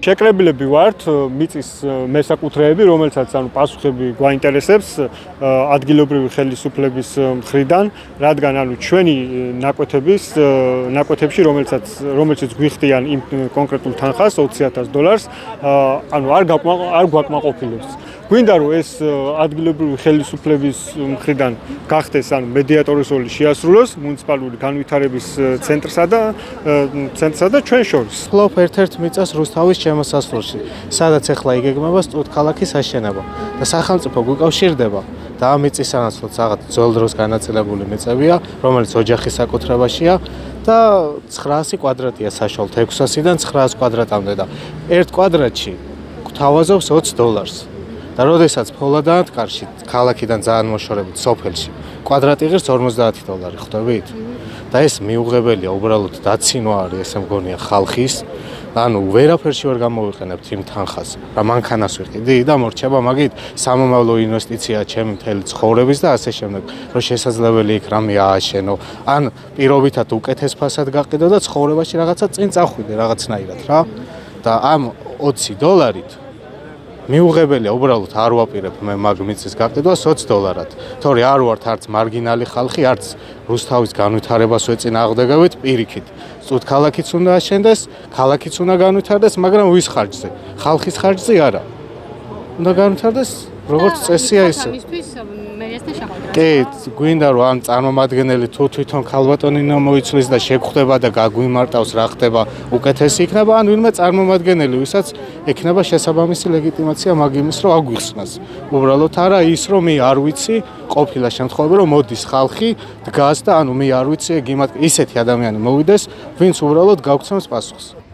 შეკრებილები ვართ მიწის მესაკუთრეები, რომელსაც პასუხები გვაინტერესებს ადგილობრივი ხელისუფლების მხრიდან, რადგან ჩვენი ნაკვეთებში, რომელსაც გვიხდიან იმ კონკრეტულ თანხას $20,000, არ გვაკმაყოფილებს. გვინდა რომ ეს ადგილობრივი ხელისუფლების მხრიდან გახდეს მედიატორის როლი შეასრულოს მუნიციპალური განვითარების ცენტრსა და ჩვენ შორის. ფლობ ერთ-ერთ მიწას რუსთავის შემოსასვლელში, სადაც ახლა იგეგმება სტუდქალაქის აშენება და სახელმწიფო გვიკავშირდება და ამ მიწის სანაცვლოდ რაღაც ძველ დროს განაწილებული მიწებია, რომელიც ოჯახის საკუთრებაშია და 900 კვადრატია საშუალოდ 600-დან 900 კვადრატამდე და ერთ კვადრატში გვთავაზობს $20. და როდესაც ფოლადაა კარში ქალაქიდან ძალიან მოშორებით სოფელში კვადრატი ღირს $50, ხვდებით? და ეს მიუღებელია, უბრალოდ დაცინვა არის, ესე მგონია ხალხის. ვერაფერში ვერ გამოვიყენებთ იმ თანხას. რა მანქანას ვიყიდი და მორჩება მაგით სამომავლო ინვესტიცია ჩემი მთელი ცხოვრების და ასე შემდეგ, რომ შესაძლებელი იქ რამე ააშენო, ან პირობითად უკეთეს ფასად გაყიდო და ცხოვრებაში რაღაცა წინ წახვიდე რაღაცნაირად რა. და ამ $20 მიუღებელია, უბრალოდ არ ვაპირებ მე მაგ მიწის გაყიდვას $20. თორე არ ვართ არც მარგინალი ხალხი, არც რუსთავის განვითარებას ვეწინააღმდეგებით პირიქით. სტუდქალაქიც უნდა აშენდეს, ქალაქიც უნდა განვითარდეს, მაგრამ ვის ხარჯზე? ხალხის ხარჯზე არა. უნდა განვითარდეს როგორც წესია ისე. კი, გვინდა რომ ამ წარმომადგენელი თუ თვითონ ქალბატონინა მოიცლის და შეგხვდება და გაგვიმარტავს რა ხდება, უკეთესი იქნება, ან ვინმე წარმომადგენელი, ვისაც ექნება შესაბამისი ლეგიტიმაცია მაგ იმის, რომ აგვიხსნას. უბრალოდ არა ის, რომ მე არ ვიცი, ყოფილა შემთხვევები, რომ მოდის ხალხი, დგას და მე არ ვიცი, ისეთი ადამიანი მოვიდეს, ვინც უბრალოდ გაგვცემს პასუხს.